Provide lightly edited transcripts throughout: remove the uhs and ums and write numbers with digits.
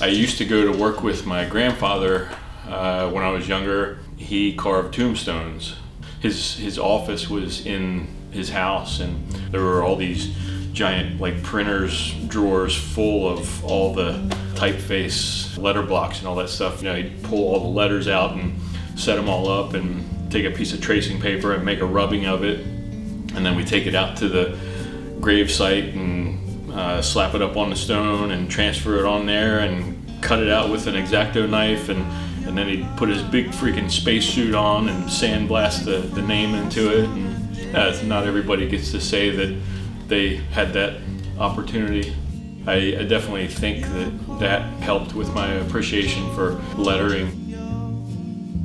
I used to go to work with my grandfather when I was younger. He carved tombstones. His office was in his house, and there were all these giant like printers drawers full of all the typeface letter blocks and all that stuff. You know, he'd pull all the letters out and set them all up and take a piece of tracing paper and make a rubbing of it, and then we take it out to the grave site and slap it up on the stone and transfer it on there and cut it out with an X-Acto knife, and then he'd put his big freaking spacesuit on and sandblast the name into it. And not everybody gets to say that they had that opportunity. I definitely think that helped with my appreciation for lettering.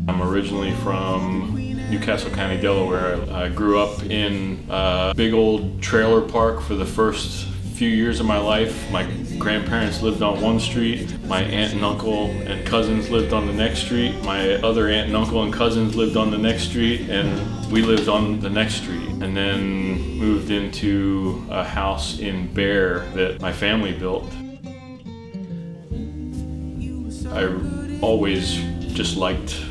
I'm originally from Newcastle County, Delaware. I grew up in a big old trailer park for the first few years of my life. My grandparents lived on one street. My aunt and uncle and cousins lived on the next street. My other aunt and uncle and cousins lived on the next street, and we lived on the next street. And then moved into a house in Bear that my family built. I always just liked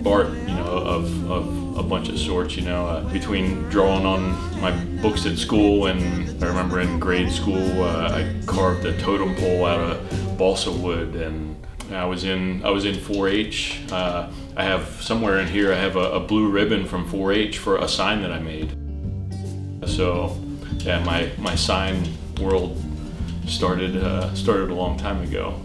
art, you know, of a bunch of sorts, you know, between drawing on my books at school, and I remember in grade school I carved a totem pole out of balsa wood, and I was in 4-H. I have somewhere in here I have a blue ribbon from 4-H for a sign that I made. So yeah, my sign world started a long time ago.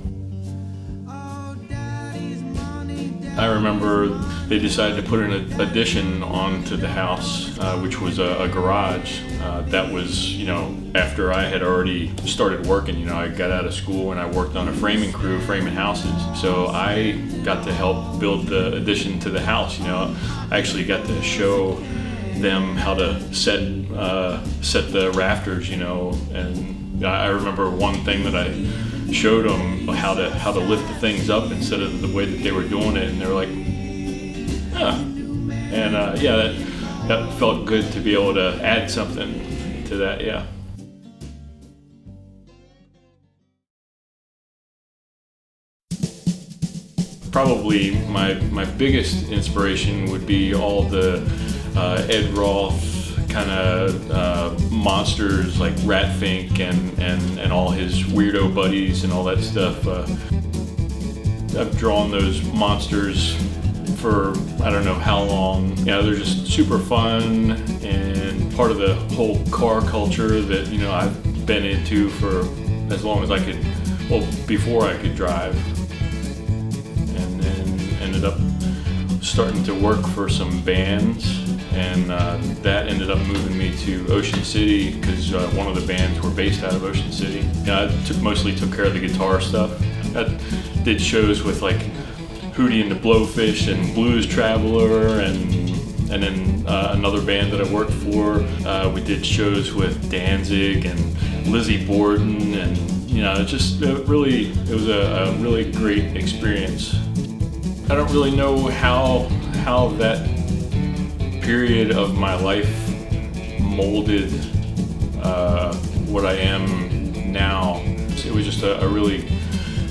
I remember they decided to put an addition onto the house, which was a garage. That was, you know, after I had already started working. You know, I got out of school and I worked on a framing crew, framing houses. So I got to help build the addition to the house. You know, I actually got to show them how to set the rafters. You know, and I remember one thing that I showed them how to lift the things up instead of the way that they were doing it, and they were like, huh. And yeah, that felt good to be able to add something to that. Yeah. Probably my biggest inspiration would be all the Ed Roth kind of monsters like Ratfink and all his weirdo buddies and all that stuff. I've drawn those monsters for I don't know how long. Yeah, they're just super fun and part of the whole car culture that, you know, I've been into for as long as I could, well, before I could drive. And then ended up starting to work for some bands. And that ended up moving me to Ocean City because one of the bands were based out of Ocean City. I mostly took care of the guitar stuff. I did shows with like Hootie and the Blowfish and Blues Traveler, and then another band that I worked for. We did shows with Danzig and Lizzie Borden, and you know, it was a really great experience. I don't really know how that period of my life molded what I am now. It was just a really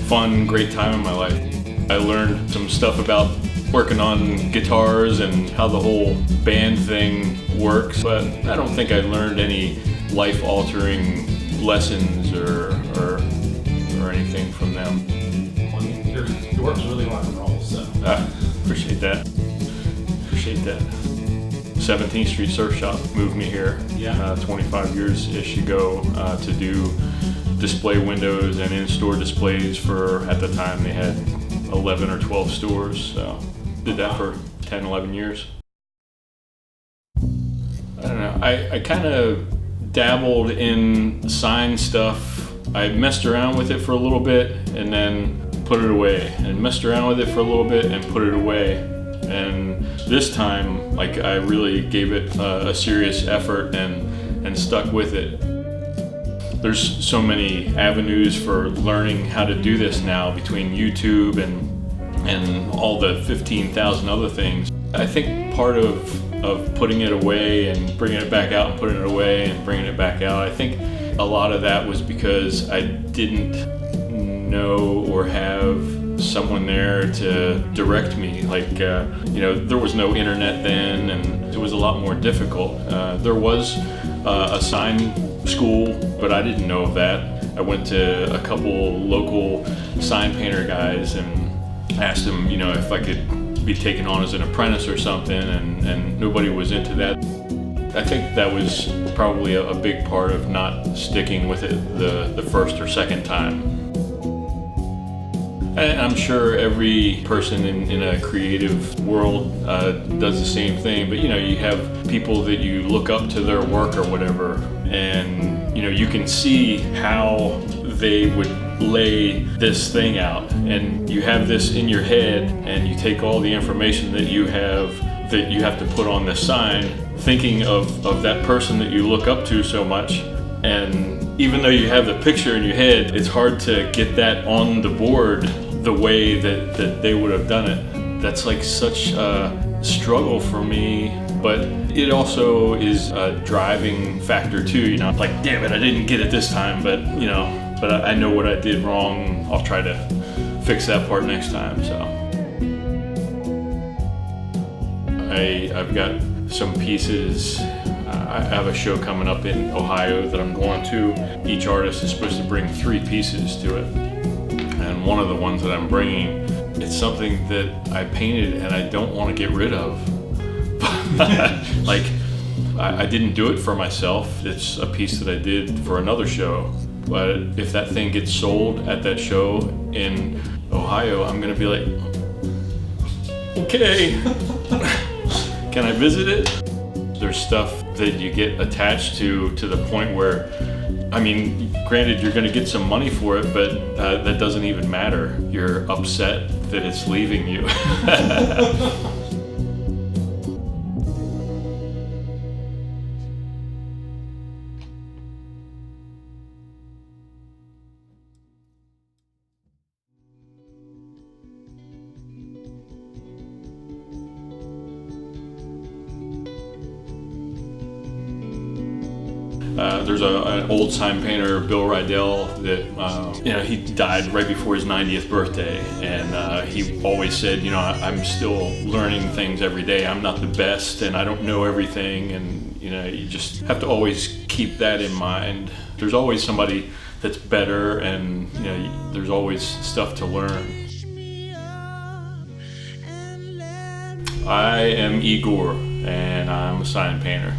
fun, great time in my life. I learned some stuff about working on guitars and how the whole band thing works, but I don't think I learned any life-altering lessons or anything from them. Well, I mean, your work's really rock and roll, so. Appreciate that. 17th Street Surf Shop moved me here 25 years-ish ago to do display windows and in-store displays for, at the time they had 11 or 12 stores, so did that for 10, 11 years. I don't know, I kind of dabbled in sign stuff. I messed around with it for a little bit and then put it away, and messed around with it for a little bit and put it away. And this time, like, I really gave it a serious effort and stuck with it. There's so many avenues for learning how to do this now between YouTube and all the 15,000 other things. I think part of putting it away and bringing it back out and putting it away and bringing it back out, I think a lot of that was because I didn't know or have someone there to direct me. Like, there was no internet then, and it was a lot more difficult. There was a sign school, but I didn't know of that. I went to a couple local sign painter guys and asked them, if I could be taken on as an apprentice or something, and nobody was into that. I think that was probably a big part of not sticking with it the first or second time. And I'm sure every person in a creative world does the same thing, but you have people that you look up to their work or whatever, and you can see how they would lay this thing out, and you have this in your head, and you take all the information that you have to put on this sign, thinking of that person that you look up to so much. And even though you have the picture in your head, it's hard to get that on the board the way that they would have done it. That's like such a struggle for me, but it also is a driving factor too. Like, damn it, I didn't get it this time, but I know what I did wrong. I'll try to fix that part next time. So I've got some pieces. I have a show coming up in Ohio that I'm going to. Each artist is supposed to bring 3 pieces to it. And one of the ones that I'm bringing, it's something that I painted and I don't want to get rid of. Like, I didn't do it for myself. It's a piece that I did for another show. But if that thing gets sold at that show in Ohio, I'm gonna be like, okay, can I visit it? There's stuff that you get attached to the point where, granted, you're gonna get some money for it, but that doesn't even matter. You're upset that it's leaving you. There's an old sign painter, Bill Rydell, that he died right before his 90th birthday, and he always said, I'm still learning things every day. I'm not the best, and I don't know everything, and you just have to always keep that in mind. There's always somebody that's better, and there's always stuff to learn. I am Igor, and I'm a sign painter.